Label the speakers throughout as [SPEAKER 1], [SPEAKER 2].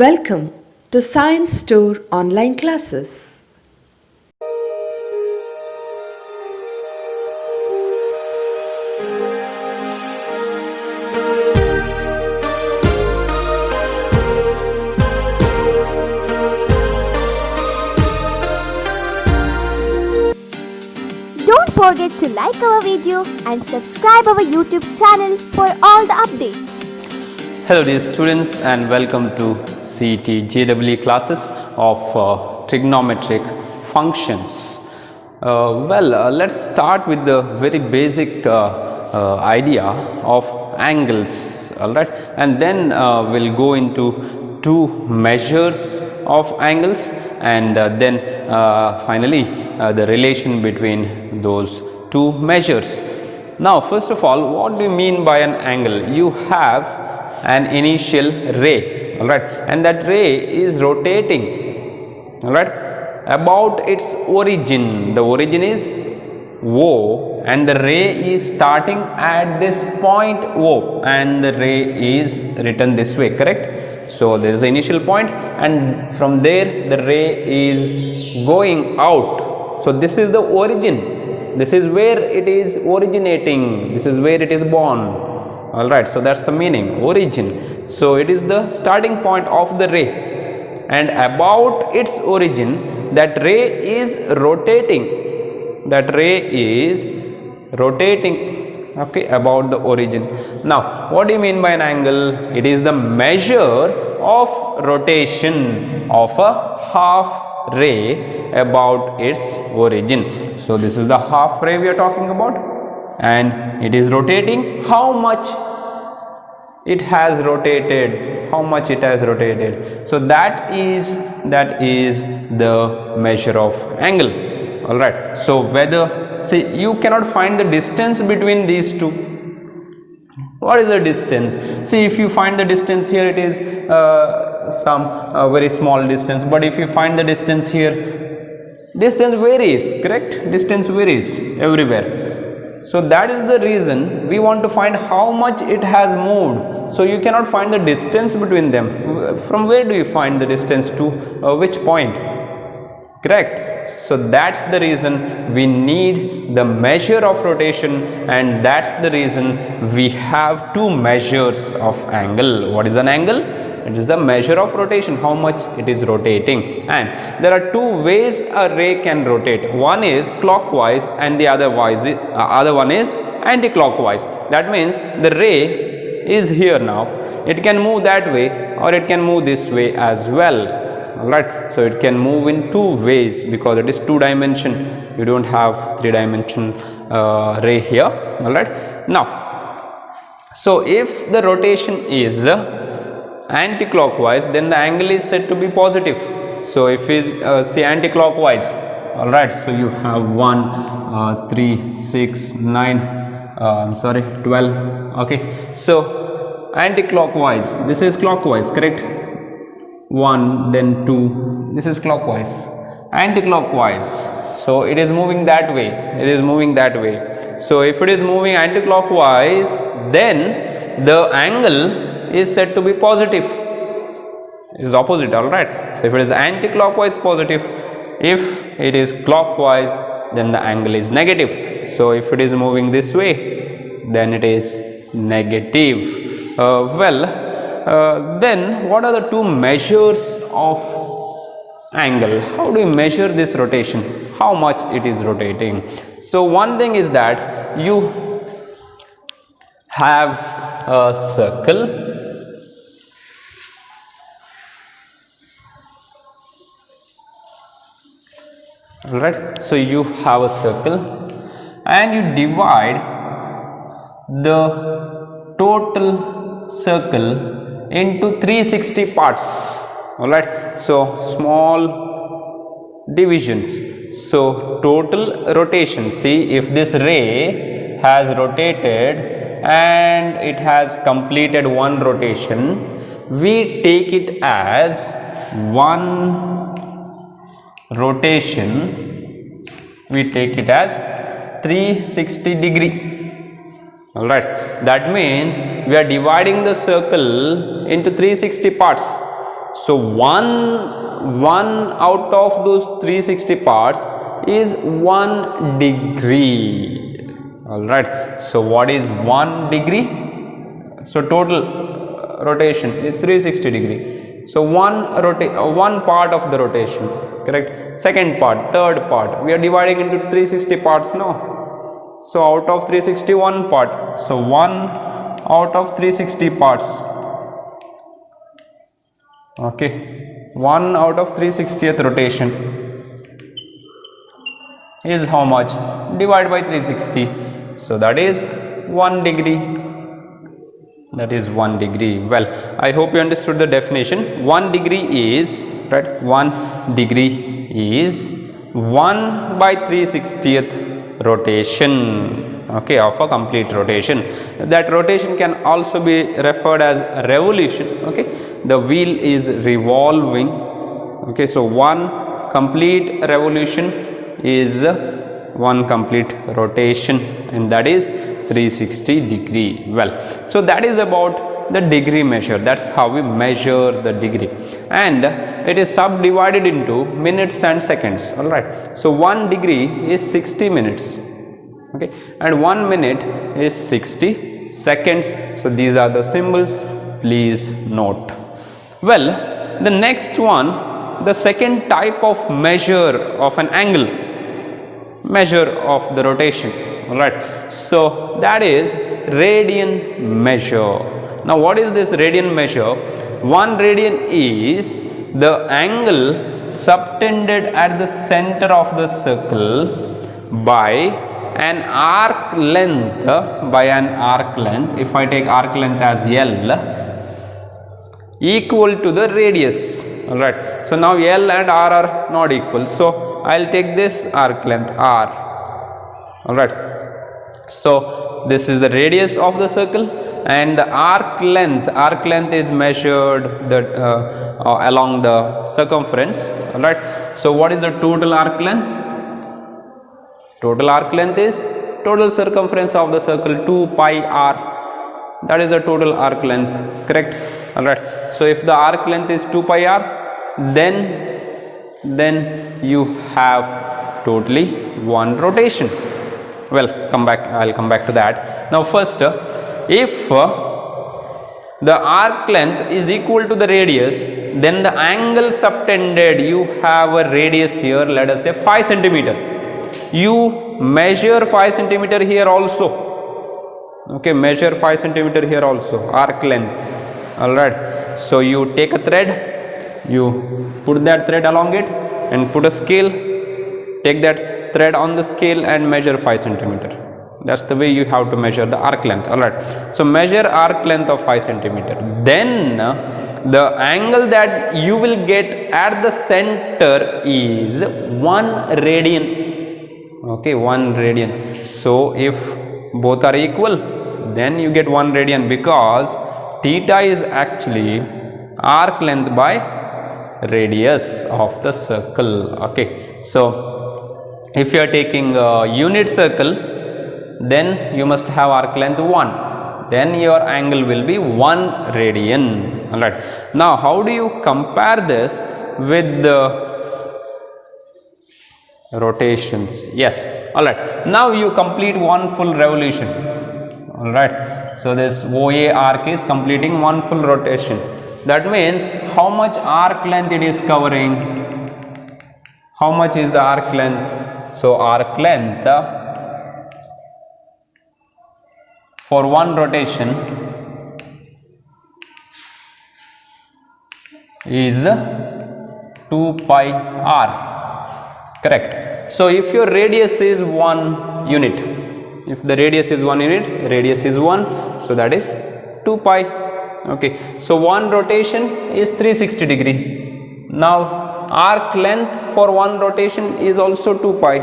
[SPEAKER 1] Welcome to Science Store online classes.
[SPEAKER 2] Don't forget to like our video and subscribe our YouTube channel for all the updates.
[SPEAKER 3] Hello dear students and welcome to CET JEE classes of trigonometric functions. Let's start with the very basic idea of angles, alright, and then we'll go into two measures of angles and then finally the relation between those two measures. Now first of all, what do you mean by an angle? You have an initial ray, all right, and that ray is rotating, all right, about its origin. The origin is O and the ray is starting at this point O and the ray is written this way, correct? So there is the initial point and from there the ray is going out. So this is the origin, this is where it is originating, this is where it is born. Alright, so that's the meaning, origin. So it is the starting point of the ray and about its origin that ray is rotating, okay, about the origin. Now what do you mean by an angle? It is the measure of rotation of a half ray about its origin. So this is the half ray we are talking about. And it is rotating. How much it has rotated? So that is the measure of angle. All right. So whether, see, you cannot find the distance between these two. What is the distance? See, if you find the distance here, it is some very small distance. But if you find the distance here, distance varies. Correct? Distance varies everywhere. So that is the reason we want to find how much it has moved. So you cannot find the distance between them. From where do you find the distance to which point? Correct. So that's the reason we need the measure of rotation, and that's the reason we have two measures of angle. What is an angle? It is the measure of rotation, how much it is rotating. And there are two ways a ray can rotate. One is clockwise and the other one is anti-clockwise. That means the ray is here now. It can move that way or it can move this way as well. Alright, so it can move in two ways because it is two dimension. You don't have three dimension ray here. Alright, now, so if the rotation is anti-clockwise, then the angle is said to be positive. So if we say anti-clockwise, all right, so you have 1 3 6 9 12. Okay, so anti-clockwise, this is clockwise, correct? 1, then 2, this is clockwise. Anti-clockwise, so it is moving that way, so if it is moving anti-clockwise, then the angle is said to be positive. It is opposite, all right. So if it is anti-clockwise, positive. If it is clockwise, then the angle is negative. So if it is moving this way, then it is negative. Then what are the two measures of angle? How do you measure this rotation? How much it is rotating? So one thing is that you have a circle. Alright, so you have a circle and you divide the total circle into 360 parts. Alright, so small divisions. So total rotation, see, if this ray has rotated and it has completed one rotation, we take it as one rotation, we take it as 360 degree. All right, that means we are dividing the circle into 360 parts. So one out of those 360 parts is 1 degree. All right. So what is 1 degree? So total rotation is 360 degree. So one part of the rotation, correct? Second part, third part, we are dividing into 360 parts now. So out of 360, one part. So 1 out of 360 parts. Okay, 1 out of 360th rotation is how much? Divide by 360. So that is 1 degree. That is 1 degree. Well, I hope you understood the definition. 1 degree is, right, 1 degree is 1 by 360th rotation, okay, of a complete rotation. That rotation can also be referred as revolution, okay. The wheel is revolving, okay. So 1 complete revolution is 1 complete rotation, and that is 360 degree. Well, so that is about the degree measure. That's how we measure the degree, and it is subdivided into minutes and seconds. All right. So 1 degree is 60 minutes, okay, and 1 minute is 60 seconds. So these are the symbols, please note. Well, the next one, the second type of measure of an angle, measure of the rotation. All right. So that is radian measure. Now what is this radian measure? 1 radian is the angle subtended at the center of the circle by an arc length, if I take arc length as L, equal to the radius. All right. So now L and R are not equal, so I'll take this arc length R. All right. So this is the radius of the circle, and the arc length is measured along the circumference. All right. So what is the total arc length? Total arc length is total circumference of the circle, 2 pi r. That is the total arc length, correct? All right. So if the arc length is 2 pi r, then you have totally 1 rotation. Well, I'll come back to that. Now first, if the arc length is equal to the radius, then the angle subtended, you have a radius here, let us say 5 centimeter. You measure 5 centimeter here also. Okay, measure 5 centimeter here also, arc length. All right. So you take a thread, you put that thread along it and put a scale, take that thread on the scale and measure 5 centimeter. That's the way you have to measure the arc length. All right. So measure arc length of 5 centimeter. Then the angle that you will get at the center is 1 radian. Okay, 1 radian. So if both are equal, then you get 1 radian, because theta is actually arc length by radius of the circle. Okay. So if you are taking a unit circle, then you must have arc length 1, then your angle will be 1 radian. All right. Now how do you compare this with the rotations? Yes. All right. Now you complete 1 full revolution. All right. So this OA arc is completing 1 full rotation. That means how much arc length it is covering? How much is the arc length? So arc length for 1 rotation is 2 pi r, correct? So if your radius is 1 unit, if the radius is 1 unit, radius is 1, so that is 2 pi. Okay. So 1 rotation is 360 degree. Now arc length for 1 rotation is also 2 pi,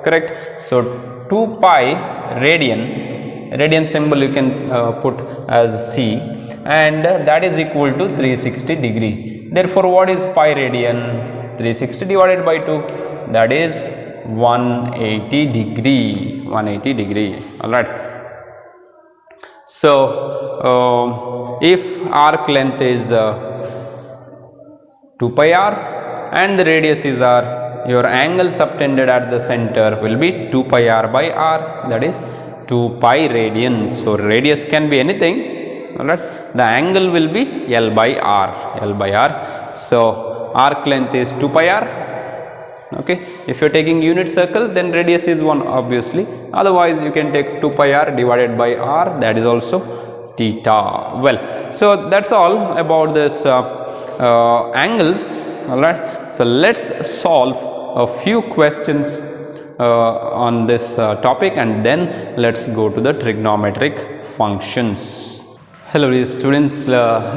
[SPEAKER 3] correct? So 2 pi radian symbol you can put as C, and that is equal to 360 degree. Therefore what is pi radian? 360 divided by 2, that is 180 degree. 180 degree. All right. So if arc length is 2 pi r, and the radius is r. Your angle subtended at the center will be 2 pi r by r, that is 2 pi radians. So radius can be anything, alright. The angle will be L by r, L by r. So arc length is 2 pi r. Okay, if you are taking unit circle, then radius is 1 obviously, otherwise you can take 2 pi r divided by r, that is also theta. Well, so that's all about this angles, alright. So let's solve a few questions on this topic, and then let's go to the trigonometric functions. Hello dear students,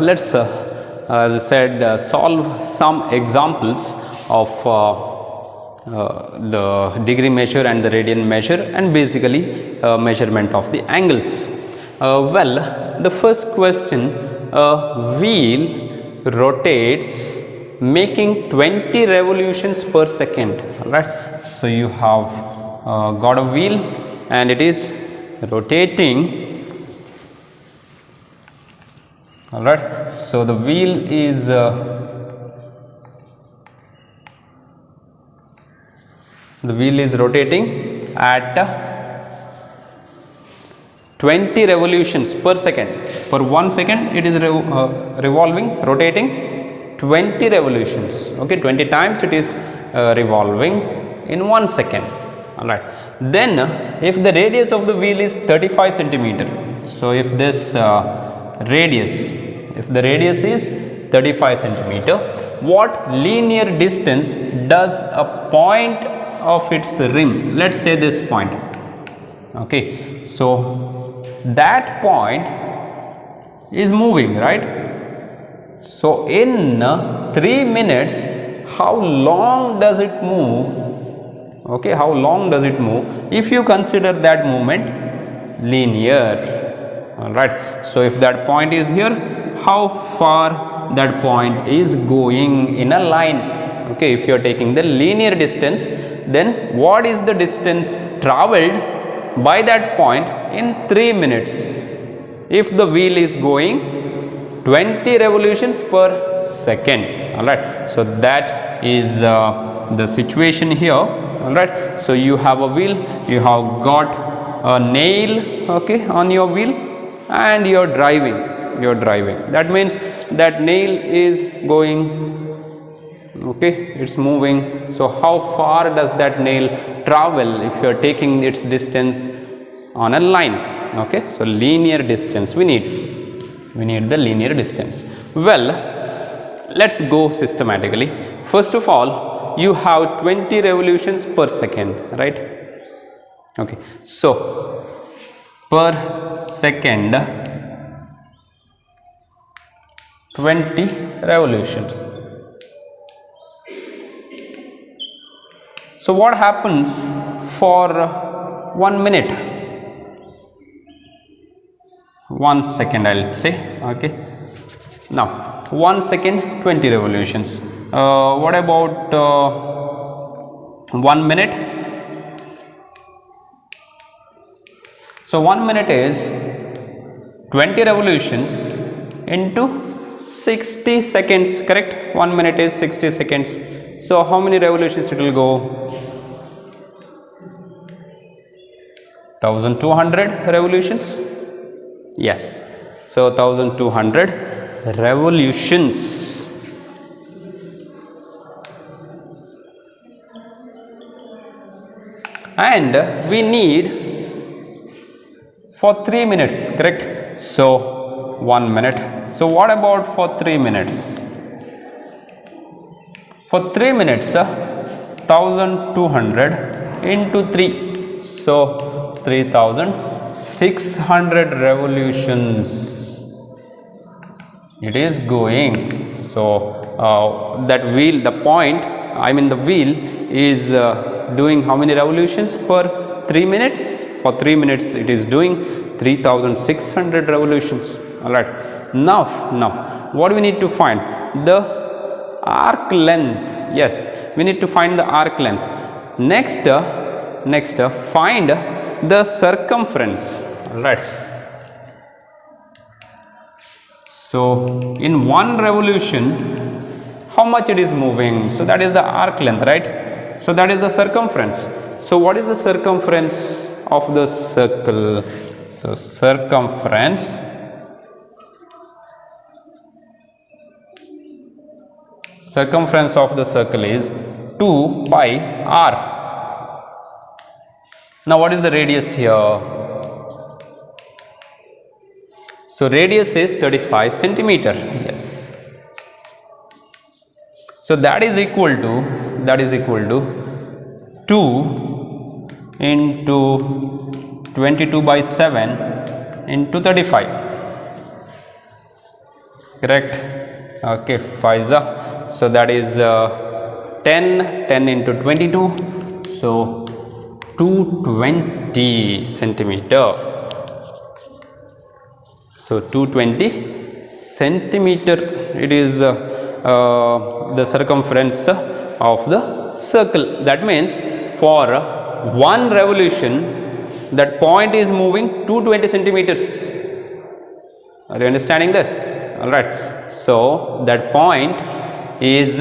[SPEAKER 3] let's as I said solve some examples of the degree measure and the radian measure, and basically measurement of the angles. Well, the first question, a wheel rotates making 20 revolutions per second, alright. So you have got a wheel and it is rotating, alright. So the wheel is rotating at 20 revolutions per second. Per 1 second it is revolving, rotating 20 revolutions. Okay, 20 times it is revolving in 1 second, alright. Then if the radius of the wheel is 35 centimeter, so if this radius is 35 centimeter, what linear distance does a point of its rim, let's say this point, okay, so that point is moving, right? So in 3 minutes, how long does it move? Okay, how long does it move if you consider that movement linear, alright. So if that point is here, how far that point is going in a line? Okay, if you are taking the linear distance, then what is the distance traveled by that point in 3 minutes if the wheel is going 20 revolutions per second, alright. So that is the situation here, alright. So you have a wheel, you have got a nail, okay, on your wheel, and you are driving, that means that nail is going, okay, it's moving. So how far does that nail travel if you are taking its distance on a line? Okay, so linear distance we need the linear distance. Well, let's go systematically. First of all, you have 20 revolutions per second, right? Okay, so per second 20 revolutions. So what happens for 1 minute? 1 second I'll say, okay. Now 1 second 20 revolutions. What about 1 minute? So 1 minute is 20 revolutions into 60 seconds, correct? 1 minute is 60 seconds. So how many revolutions it will go? 1200 revolutions. Yes, so 1200 revolutions. And we need for 3 minutes, correct? So 1 minute. So what about for 3 minutes? For 3 minutes 1200 into 3, so 3600 revolutions it is going. So that wheel, the point, I mean the wheel is doing how many revolutions per 3 minutes? For 3 minutes it is doing 3600 revolutions, alright. Now what do we need to find? The arc length. Yes, we need to find the arc length. Next find the circumference, alright. So in one revolution, how much it is moving. So that is the arc length, right? So that is the circumference. So what is the circumference of the circle? So circumference of the circle is 2 pi r. Now what is the radius here? So radius is 35 centimeter. Yes. So that is equal to 2 into 22 by 7 into 35. Correct? Okay, Faiza. So that is 10 into 22. So 220 centimeter. So 220 centimeter it is the circumference of the circle. That means for one revolution that point is moving 220 centimeters. Are you understanding this? Alright. So that point is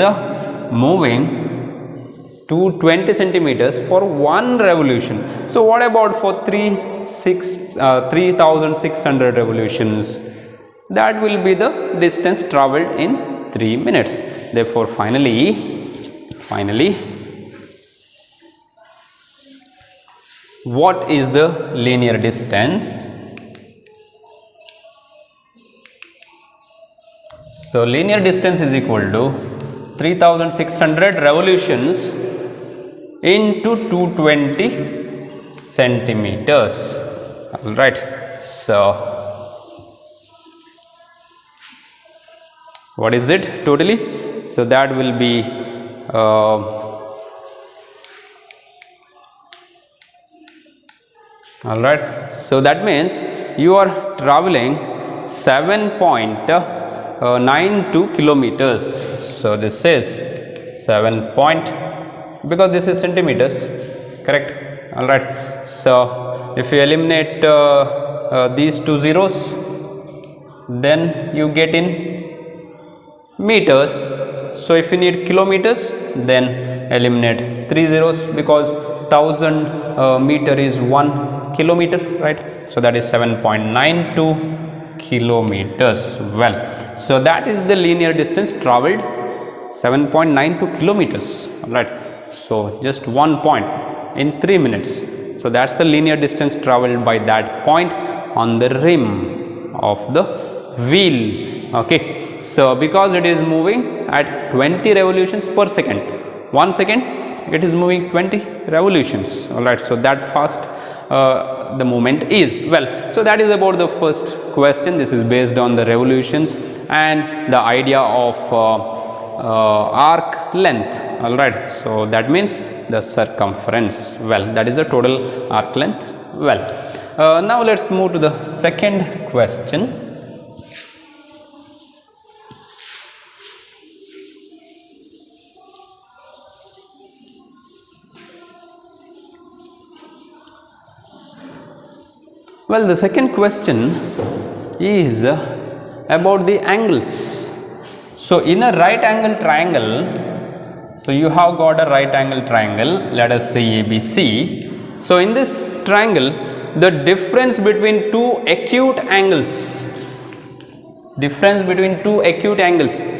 [SPEAKER 3] moving 220 centimeters for one revolution. So what about for 3600 revolutions? That will be the distance travelled in 3 minutes. Therefore finally what is the linear distance? So linear distance is equal to 3600 revolutions into 220 centimeters. All right. So what is it totally? So that will be all right. So that means you are traveling 7.92 kilometers. So this is 7 because this is centimeters, correct? All right. So if you eliminate these two zeros, then you get in meters. So if you need kilometers, then eliminate 3 zeros because 1000 meter is 1 kilometer, right? So that is 7.92 kilometers. Well, so that is the linear distance travelled, 7.92 kilometers. All right. So just 1 point in 3 minutes. So that's the linear distance travelled by that point on the rim of the wheel. Okay. So because it is moving at 20 revolutions per second, 1 second it is moving 20 revolutions. All right. So that fast the movement is. Well, so that is about the first question. This is based on the revolutions and the idea of arc length. All right. So that means the circumference. Well, that is the total arc length. Well, now let's move to the second question. Well, the second question is about the angles. So in a right angle triangle, so you have got a right angle triangle, let us say ABC. So in this triangle, the difference between two acute angles,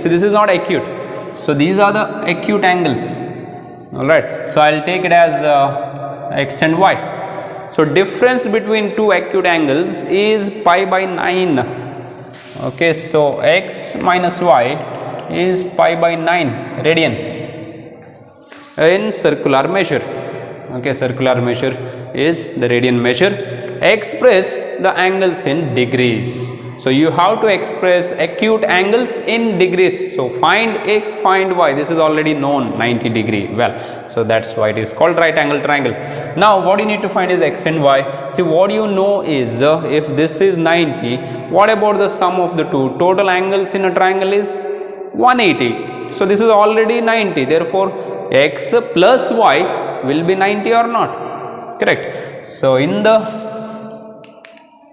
[SPEAKER 3] so this is not acute, so these are the acute angles. All right. So I'll take it as x and y. So difference between two acute angles is pi by 9. Okay, so x minus y is pi by 9 radian in circular measure. Okay, circular measure is the radian measure. Express the angles in degrees. So you have to express acute angles in degrees. So find x, find y. This is already known, 90 degree. Well, so that's why it is called right angle triangle. Now what you need to find is x and y. See, what you know is if this is 90, what about the sum of the two? Total angles in a triangle is 180. So this is already 90. Therefore x plus y will be 90 or not? Correct. So in the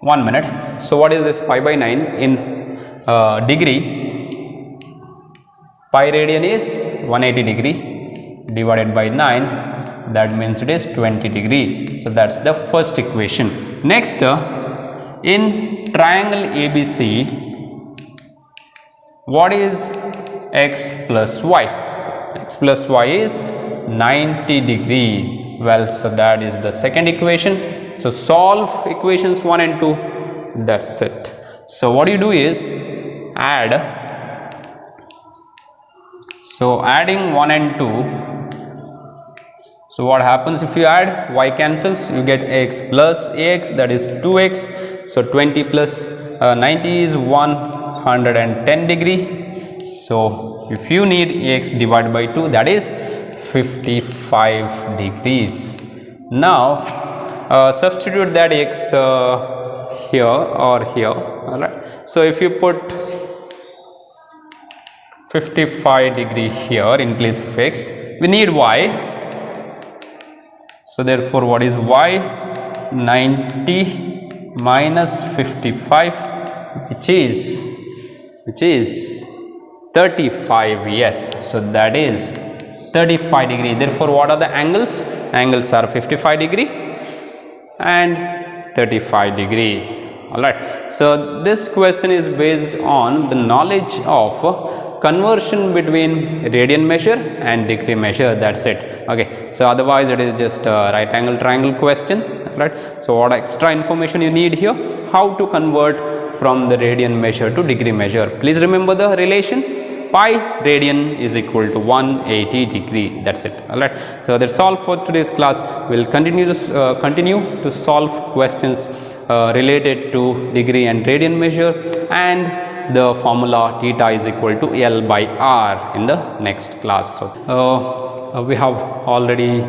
[SPEAKER 3] 1 minute. So what is this pi by 9 in degree? Pi radian is 180 degree divided by 9, that means it is 20 degree. So that's the first equation. Next, in triangle ABC, what is x plus y? X plus y is 90 degree. Well, so that is the second equation. So solve equations 1 and 2. That's it. So what you do is add. So adding 1 and 2. So what happens if you add? Y cancels. You get x plus ax, that is 2x. So 20 plus 90 is 110 degree. So if you need ax divided by 2, that is 55 degrees. Now substitute that x here or here. Alright. So if you put 55 degree here in place of x, we need y. So therefore what is y? 90 minus 55, which is 35. Yes, so that is 35 degree. Therefore what are the angles? Angles are 55 degree and 35 degree. Alright, so this question is based on the knowledge of conversion between radian measure and degree measure. That's it. Okay, so otherwise it is just a right angle triangle question, right? So what extra information you need here? How to convert from the radian measure to degree measure? Please remember the relation. Pi radian is equal to 180 degree. That's it. Alright, so that's all for today's class. We'll continue to solve questions related to degree and radian measure, and the formula theta is equal to L by R in the next class. So we have already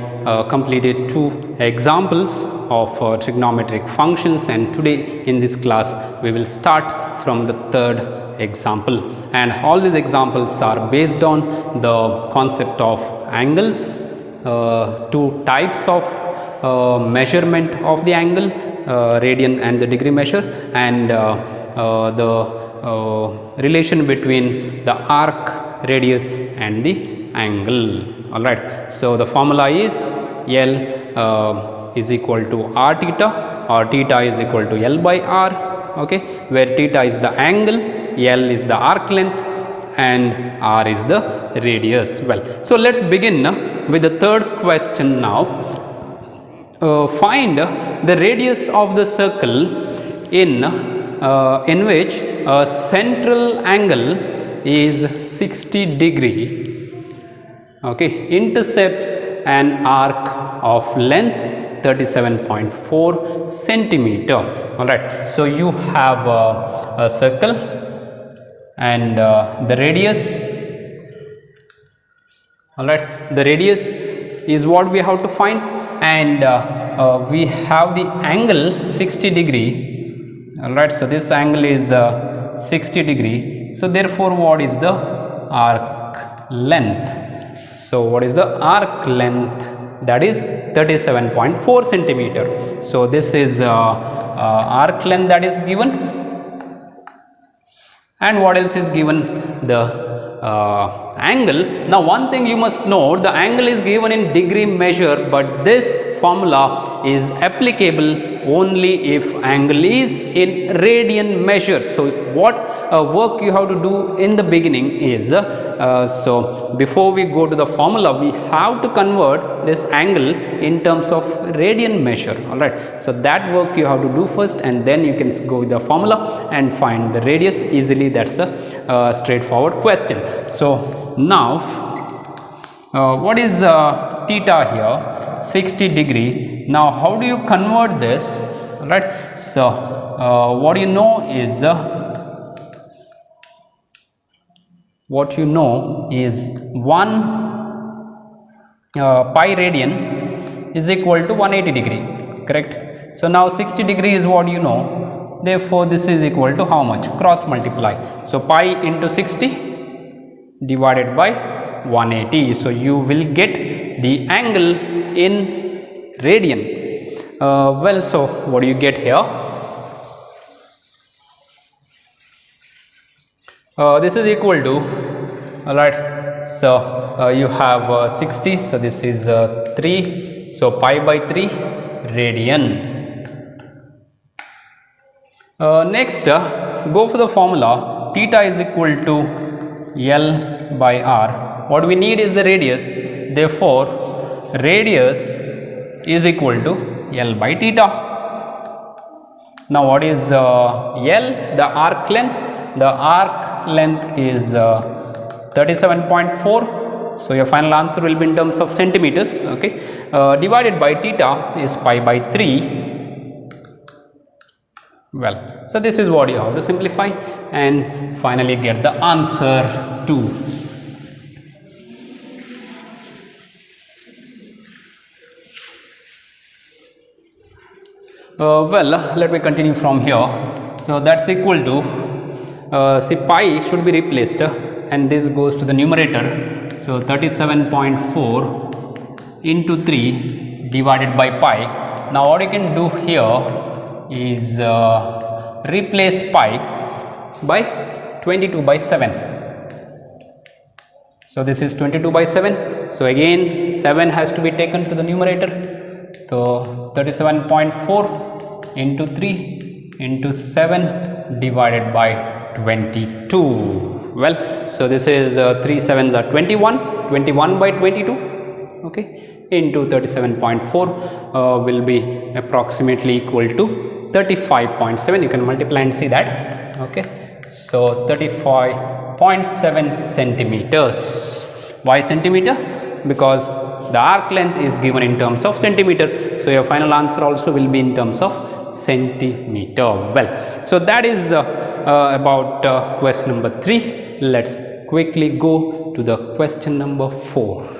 [SPEAKER 3] completed 2 examples of trigonometric functions, and today in this class we will start from the third example, and all these examples are based on the concept of angles, 2 types of measurement of the angle, radian and the degree measure, and the relation between the arc, radius and the angle. Alright, so the formula is L is equal to r theta, or theta is equal to L by r, okay, where theta is the angle, L is the arc length and r is the radius. Well, so let's begin with the third question now. Find the radius of the circle in which a central angle is 60 degree, okay, intercepts an arc of length 37.4 centimeter. Alright, so you have a circle and the radius, alright, the radius is what we have to find, and we have the angle 60 degree. Alright, so this angle is 60 degree. So therefore what is the arc length? So what is the arc length? That is 37.4 centimeter. So this is arc length that is given, and what else is given? The angle. Now one thing you must know, the angle is given in degree measure, but this formula is applicable only if angle is in radian measure. So what work you have to do in the beginning is, so before we go to the formula, we have to convert this angle in terms of radian measure. Alright, so that work you have to do first, and then you can go with the formula and find the radius easily. That's a straightforward question. So now what is theta here? 60 degree. Now how do you convert this? Right, so what you know is 1 pi radian is equal to 180 degree, correct? So now 60 degree is what you know, therefore this is equal to how much? Cross multiply. So pi into 60 divided by 180. So you will get the angle in radian. Well, so what do you get here? This is equal to all right. So you have 60, so this is 3, so pi by 3 radian. Next, go for the formula theta is equal to L by R. What we need is the radius, therefore radius is equal to L by theta. Now what is L? The arc length. The arc length is 37.4. So your final answer will be in terms of centimeters. Okay, divided by theta is pi by 3. Well, so this is what you have to simplify and finally get the answer 2. Well, let me continue from here. So that's equal to see, pi should be replaced and this goes to the numerator. So 37.4 into 3 divided by pi. Now what you can do here is replace pi by 22 by 7. So this is 22 by 7. So again 7 has to be taken to the numerator. So 37.4 into 3 into 7 divided by 22. Well, so this is 3 7s are 21, 21 by 22, okay, into 37.4 will be approximately equal to 35.7. You can multiply and see that, okay. So 35.7 centimeters. Why centimeter? Because the arc length is given in terms of centimeter, so your final answer also will be in terms of centimeter. Well, so that is about question number 3. Let's quickly go to the question number 4.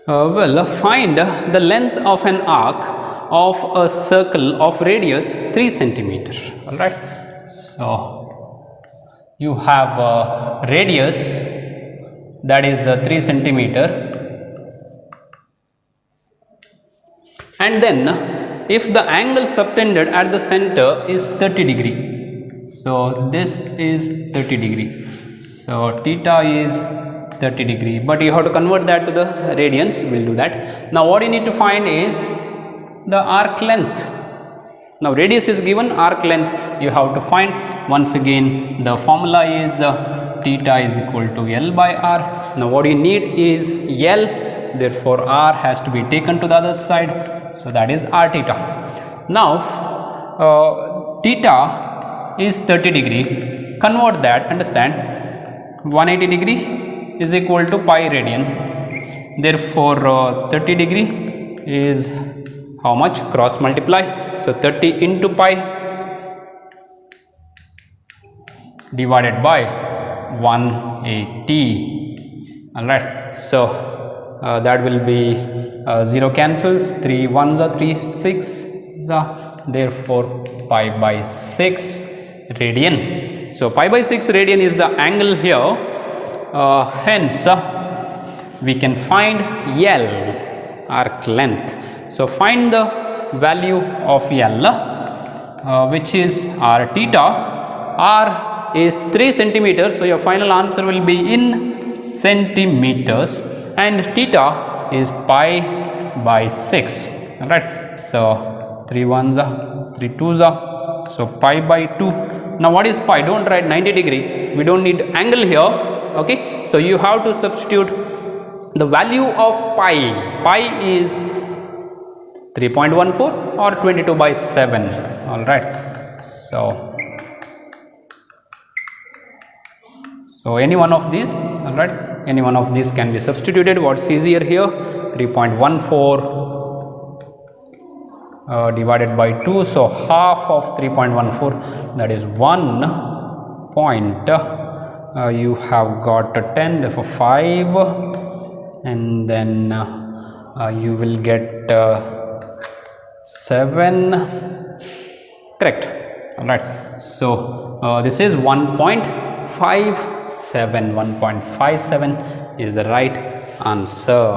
[SPEAKER 3] Well, find the length of an arc of a circle of radius 3 centimeter. All right. So you have radius that is 3 centimeter, and then if the angle subtended at the center is 30 degree. So this is 30 degree. So theta is 30 degree, but you have to convert that to the radians. We'll do that. Now what you need to find is the arc length. Now radius is given, arc length you have to find. Once again the formula is theta is equal to L by R. Now what you need is L, therefore R has to be taken to the other side, so that is R theta. Now theta is 30 degree, convert that, understand 180 degree is equal to pi radian, therefore 30 degree is how much? Cross multiply, so 30 into pi divided by 180. All right, so that will be 0 cancels, 3 1s are 3 6 are, therefore pi by 6 radian. So pi by 6 radian is the angle here. Hence we can find L, arc length. So find the value of L, which is R theta. R is 3 centimeters, so your final answer will be in centimeters, and theta is pi by 6. All right, so 3 1s are 3 2s are, so pi by 2. Now what is pi? Don't write 90 degree, we don't need angle here. Okay, so you have to substitute the value of pi. Pi is 3.14 or 22 by 7. All right, so any one of these, all right, any one of these can be substituted. What's easier here? 3.14 divided by 2, so half of 3.14, that is 1 point. You have got a 10, therefore 5, and then you will get 7, correct. All right, so this is 1.57 7. 1.57 is the right answer.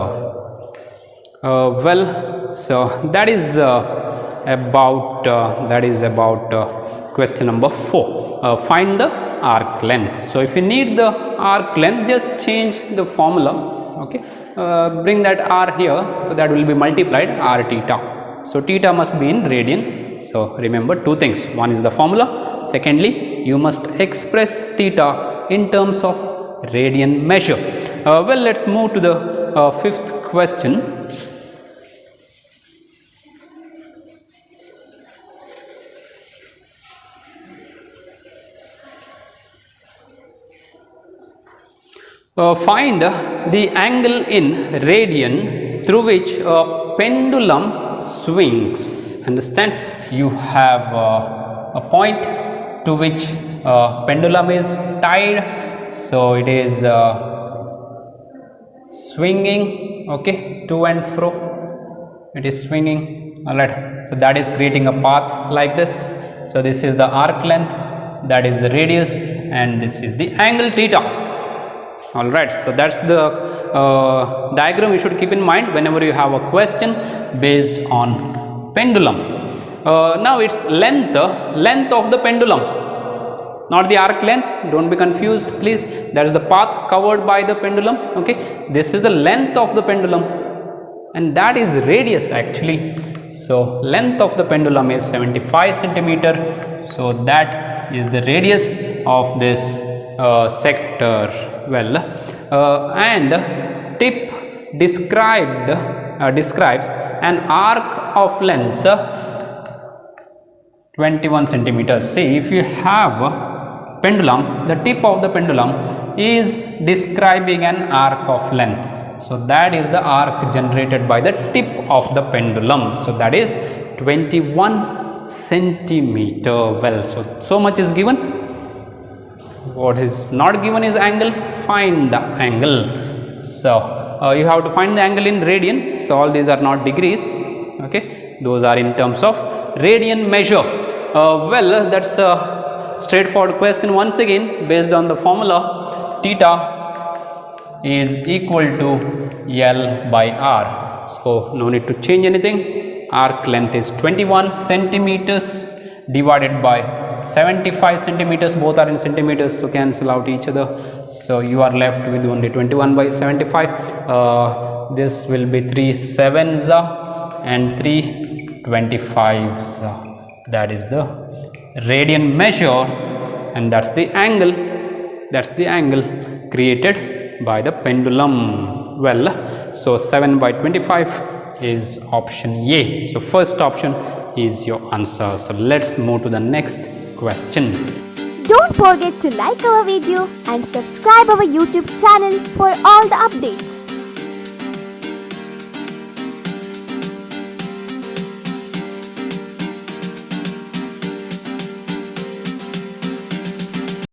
[SPEAKER 3] Well, so that is about question number 4. Find the arc length. So if you need the arc length, just change the formula. Okay, bring that r here, so that will be multiplied r theta. So theta must be in radian. So remember two things: one is the formula, secondly you must express theta in terms of radian measure. Well, let's move to the 5th question. Find the angle in radian through which a pendulum swings. Understand, you have a point to which pendulum is tied, so it is swinging, okay, to and fro, it is swinging. All right, so that is creating a path like this. So this is the arc length, that is the radius, and this is the angle theta. All right, so that's the diagram you should keep in mind whenever you have a question based on pendulum. Now it's length of the pendulum, not the arc length. Don't be confused, please. That is the path covered by the pendulum. Okay, this is the length of the pendulum, and that is radius actually. So length of the pendulum is 75 centimeter. So that is the radius of this sector. Well, and tip describes an arc of length 21 centimeters. See, if you have pendulum, the tip of the pendulum is describing an arc of length. So that is the arc generated by the tip of the pendulum. So that is 21 centimeter. Well, so much is given. What is not given is angle. Find the angle. So you have to find the angle in radian. So all these are not degrees. Okay, those are in terms of radian measure. Well, that's a straightforward question. Once again, based on the formula, theta is equal to L by R. So no need to change anything. Arc length is 21 centimeters divided by 75 centimeters. Both are in centimeters, so cancel out each other. So you are left with only 21 by 75. This will be 3 sevens and 3 25s. That is the radian measure, and that's the angle. That's the angle created by the pendulum. Well, so 7 by 25 is option A. So first option is your answer. So let's move to the next question.
[SPEAKER 2] Don't forget to like our video and subscribe our YouTube channel for all the updates.